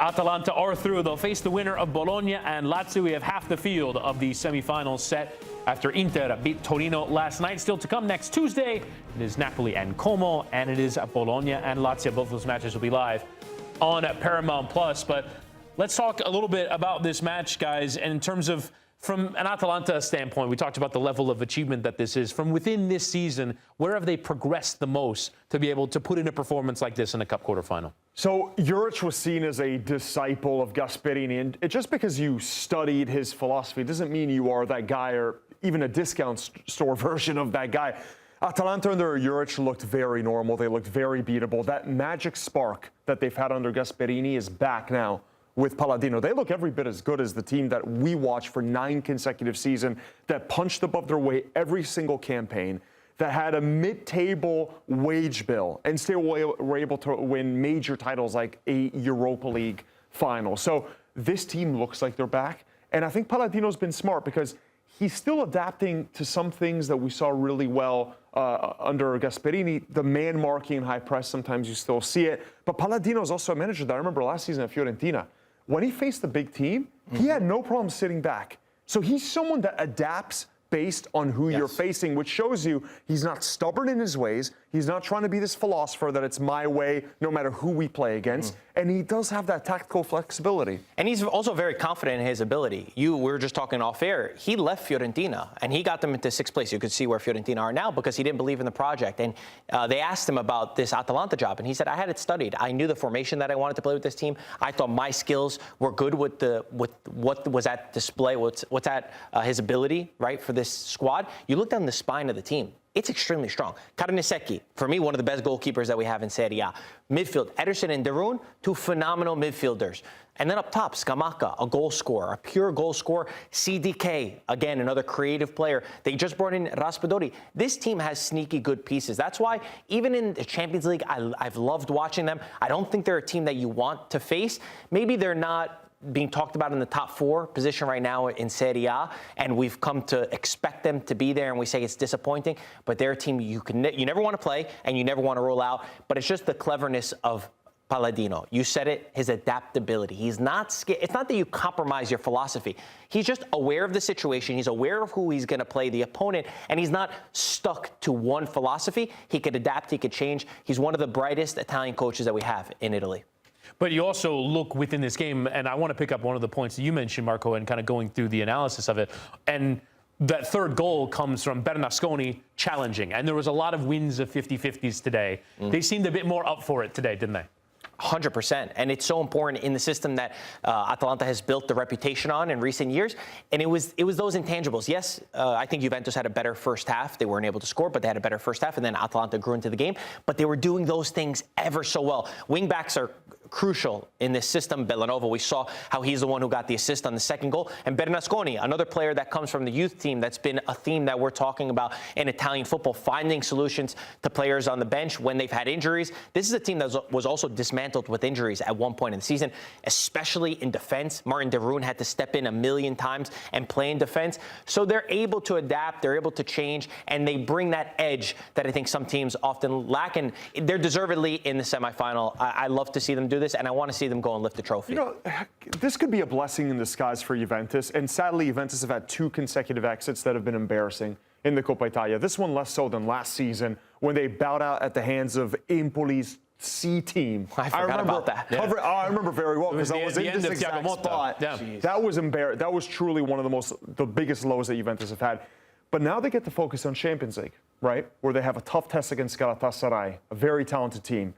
Atalanta are through. They'll face the winner of Bologna and Lazio. We have half the field of the semifinals set after Inter beat Torino last night. Still to come next Tuesday, it is Napoli and Como, and it is Bologna and Lazio. Both those matches will be live on Paramount Plus. But let's talk a little bit about this match, guys, and in terms of from an Atalanta standpoint, we talked about the level of achievement that this is. From within this season, where have they progressed the most to be able to put in a performance like this in a cup quarterfinal? So Juric was seen as a disciple of Gasperini, and just because you studied his philosophy doesn't mean you are that guy or even a discount store version of that guy. Atalanta under Juric looked very normal. They looked very beatable. That magic spark that they've had under Gasperini is back now with Palladino. They look every bit as good as the team that we watched for 9 consecutive seasons, that punched above their weight every single campaign, that had a mid-table wage bill and still were able to win major titles like a Europa League final. So this team looks like they're back. And I think Palladino's been smart because he's still adapting to some things that we saw really well under Gasperini. The man marking and high press, sometimes you still see it. But Palladino is also a manager that I remember last season at Fiorentina. When he faced the big team, he had no problem sitting back. So he's someone that adapts based on who you're facing, which shows you he's not stubborn in his ways. He's not trying to be this philosopher that it's my way no matter who we play against. And he does have that tactical flexibility. And he's also very confident in his ability. We were just talking off air. He left Fiorentina, and he got them into 6th place. You could see where Fiorentina are now because he didn't believe in the project. And they asked him about this Atalanta job, and he said, I had it studied. I knew the formation that I wanted to play with this team. I thought my skills were good with what was at display, what's at his ability, right, for this squad. You look down the spine of the team. It's extremely strong. Carnesecchi, for me, one of the best goalkeepers that we have in Serie A. Midfield, Ederson and Darun, 2 phenomenal midfielders. And then up top, Scamacca, a goal scorer, a pure goal scorer. CDK, again, another creative player. They just brought in Raspadori. This team has sneaky good pieces. That's why even in the Champions League, I've loved watching them. I don't think they're a team that you want to face. Maybe they're not being talked about in the top 4 position right now in Serie A, and we've come to expect them to be there, and we say it's disappointing, but they're a team you never want to play and you never want to roll out, but it's just the cleverness of Palladino. You said it, his adaptability. He's not scared. It's not that you compromise your philosophy. He's just aware of the situation. He's aware of who he's going to play, the opponent, and he's not stuck to one philosophy. He could adapt, he could change. He's one of the brightest Italian coaches that we have in Italy. But you also look within this game, and I want to pick up one of the points that you mentioned, Marco, and kind of going through the analysis of it. And that third goal comes from Bernasconi challenging. And there was a lot of wins of 50-50s today. They seemed a bit more up for it today, didn't they? 100%. And it's so important in the system that Atalanta has built the reputation on in recent years. And it was those intangibles. Yes, I think Juventus had a better first half. They weren't able to score, but they had a better first half. And then Atalanta grew into the game. But they were doing those things ever so well. Wingbacks are crucial in this system. Bellanova, we saw how he's the one who got the assist on the second goal. And Bernasconi, another player that comes from the youth team. That's been a theme that we're talking about in Italian football, finding solutions to players on the bench when they've had injuries. This is a team that was also dismantled with injuries at one point in the season, especially in defense. Martin Darun had to step in 1,000,000 times and play in defense. So they're able to adapt, they're able to change, and they bring that edge that I think some teams often lack, and they're deservedly in the semifinal. I love to see them do this, and I want to see them go and lift the trophy. You know, this could be a blessing in disguise for Juventus, and sadly, Juventus have had 2 consecutive exits that have been embarrassing in the Coppa Italia. This one less so than last season when they bowed out at the hands of Empoli's C team. I forgot about that. I remember very well because I was in this exact spot. Yeah. That was embarrassing. That was truly one of the biggest lows that Juventus have had. But now they get to focus on Champions League, right? Where they have a tough test against Galatasaray, a very talented team.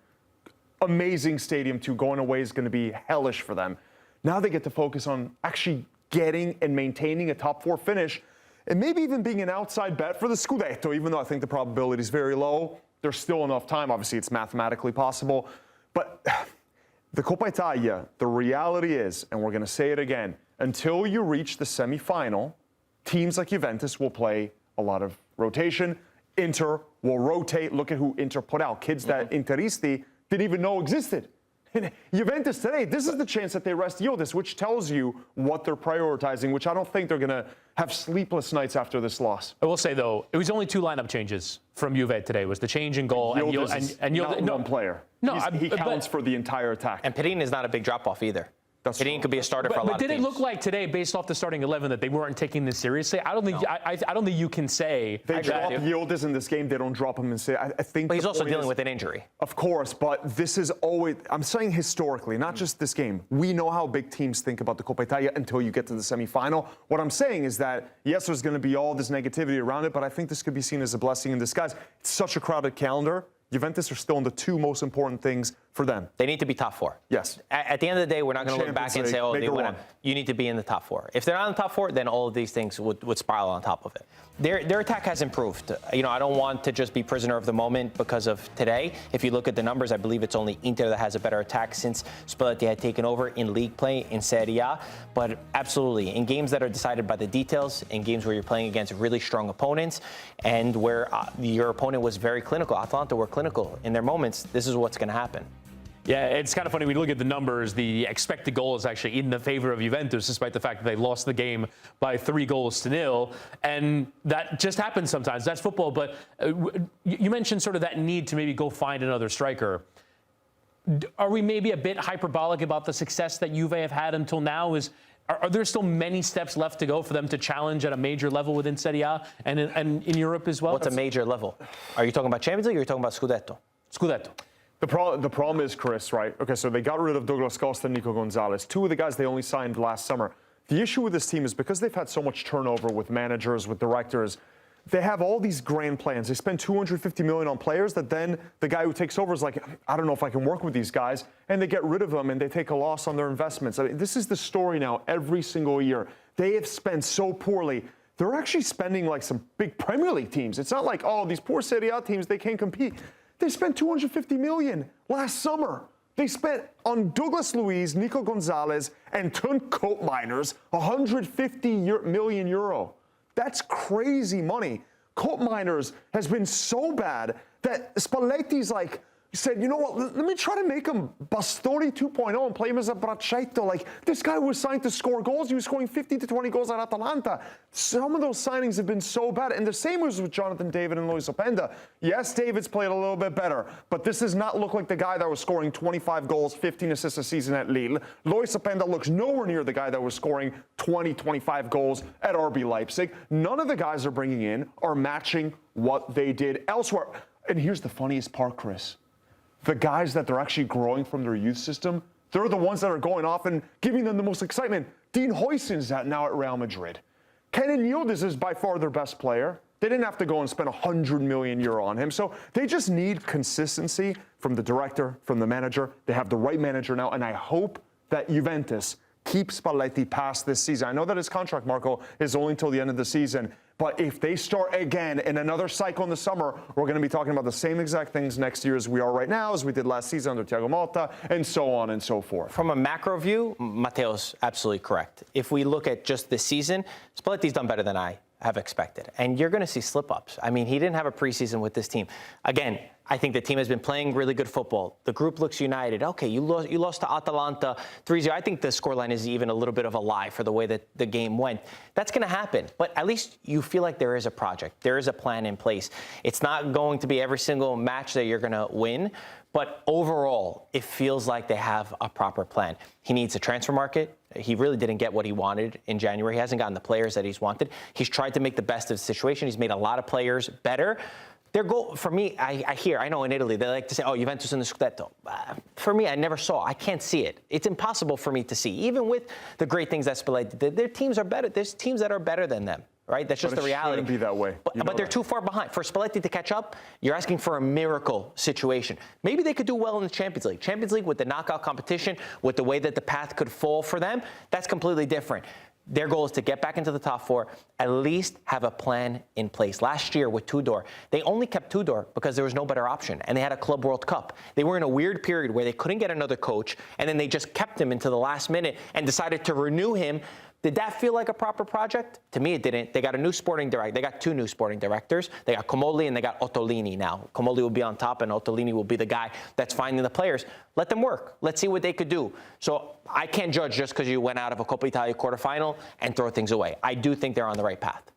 Amazing stadium too. Going away is going to be hellish for them. Now they get to focus on actually getting and maintaining a top 4 finish, and maybe even being an outside bet for the Scudetto, even though I think the probability is very low. There's still enough time. Obviously, it's mathematically possible. But the Coppa Italia, the reality is, and we're going to say it again, until you reach the semifinal, teams like Juventus will play a lot of rotation. Inter will rotate. Look at who Inter put out. Kids that Interisti didn't even know existed. Juventus today, this is the chance that they rest Yildiz, which tells you what they're prioritizing, which I don't think they're going to have sleepless nights after this loss. I will say, though, it was only 2 lineup changes from Juve today. It was the change in goal. Not one player. No, he counts for the entire attack. And Perin is not a big drop-off either. Perin could be a starter for a lot of teams. But did it look like today, based off the starting 11, that they weren't taking this seriously? I don't think. No. I don't think you can say they drop Yildiz in this game. They don't drop him and say. I think. But he's also dealing with an injury. Of course, but this is always. I'm saying historically, not just this game. We know how big teams think about the Coppa Italia until you get to the semifinal. What I'm saying is that yes, there's going to be all this negativity around it, but I think this could be seen as a blessing in disguise. It's such a crowded calendar. Juventus are still in the 2 most important things for them. They need to be top 4. Yes. At the end of the day, we're not going to look back and say, oh, they won. You need to be in the top 4. If they're not in the top 4, then all of these things would spiral on top of it. Their attack has improved. I don't want to just be prisoner of the moment because of today. If you look at the numbers, I believe it's only Inter that has a better attack since Spalleti had taken over in league play in Serie A. But absolutely, in games that are decided by the details, in games where you're playing against really strong opponents, and where your opponent was very clinical, Atalanta were clinical in their moments, this is what's going to happen. Yeah, it's kind of funny when you look at the numbers. The expected goal is actually in the favor of Juventus, despite the fact that they lost the game by 3-0. And that just happens sometimes. That's football. But you mentioned sort of that need to maybe go find another striker. Are we maybe a bit hyperbolic about the success that Juve have had until now? Are there still many steps left to go for them to challenge at a major level within Serie A and in Europe as well? What's a major level? Are you talking about Champions League or are you talking about Scudetto? Scudetto. The problem is, Chris, right? Okay, so they got rid of Douglas Costa and Nico Gonzalez, 2 of the guys they only signed last summer. The issue with this team is because they've had so much turnover with managers, with directors, they have all these grand plans. They spend $250 million on players that then the guy who takes over is like, I don't know if I can work with these guys, and they get rid of them and they take a loss on their investments. I mean, this is the story now every single year. They have spent so poorly. They're actually spending like some big Premier League teams. It's not like, oh, these poor Serie A teams, they can't compete. They spent $250 million last summer. They spent on Douglas Luiz, Nico Gonzalez, and Tun Koopmeiners €150 million. That's crazy money. Koopmeiners has been so bad that Spalletti's like, said, you know what, let me try to make him Bastoni 2.0 and play him as a braccetto. Like, this guy was signed to score goals. He was scoring 15 to 20 goals at Atalanta. Some of those signings have been so bad. And the same was with Jonathan David and Luis Openda. Yes, David's played a little bit better, but this does not look like the guy that was scoring 25 goals, 15 assists a season at Lille. Luis Openda looks nowhere near the guy that was scoring 20, 25 goals at RB Leipzig. None of the guys they're bringing in are matching what they did elsewhere. And here's the funniest part, Chris. The guys that they're actually growing from their youth system, they're the ones that are going off and giving them the most excitement. Dean Huijsen's now at Real Madrid. Kenan Yildiz is by far their best player. They didn't have to go and spend €100 million on him. So they just need consistency from the director, from the manager. They have the right manager now, and I hope that Juventus keeps Spalletti past this season. I know that his contract, Marco, is only until the end of the season. But if they start again in another cycle in the summer, we're going to be talking about the same exact things next year as we are right now, as we did last season under Thiago Motta, and so on and so forth. From a macro view, Matteo's absolutely correct. If we look at just this season, Spalletti's done better than I have expected. And you're going to see slip-ups. I mean, he didn't have a preseason with this team. Again, I think the team has been playing really good football. The group looks united. Okay, you lost to Atalanta 3-0. I think the scoreline is even a little bit of a lie for the way that the game went. That's going to happen. But at least you feel like there is a project. There is a plan in place. It's not going to be every single match that you're going to win. But overall, it feels like they have a proper plan. He needs a transfer market. He really didn't get what he wanted in January. He hasn't gotten the players that he's wanted. He's tried to make the best of the situation. He's made a lot of players better. Their goal, for me, I know in Italy, they like to say, oh, Juventus in the Scudetto. For me, I never saw. I can't see it. It's impossible for me to see. Even with the great things that Spalletti did, their teams are better. There's teams that are better than them, right? That's just the reality. It shouldn't be that way. But they're too far behind. For Spalletti to catch up, you're asking for a miracle situation. Maybe they could do well in the Champions League. Champions League with the knockout competition, with the way that the path could fall for them, that's completely different. Their goal is to get back into the top 4, at least have a plan in place. Last year with Tudor, they only kept Tudor because there was no better option, and they had a Club World Cup. They were in a weird period where they couldn't get another coach, and then they just kept him into the last minute and decided to renew him. Did that feel like a proper project? To me, it didn't. They got a new sporting director. They got two new sporting directors. They got Comolli and they got Ottolini now. Comolli will be on top, and Ottolini will be the guy that's finding the players. Let them work. Let's see what they could do. So I can't judge just because you went out of a Coppa Italia quarterfinal and throw things away. I do think they're on the right path.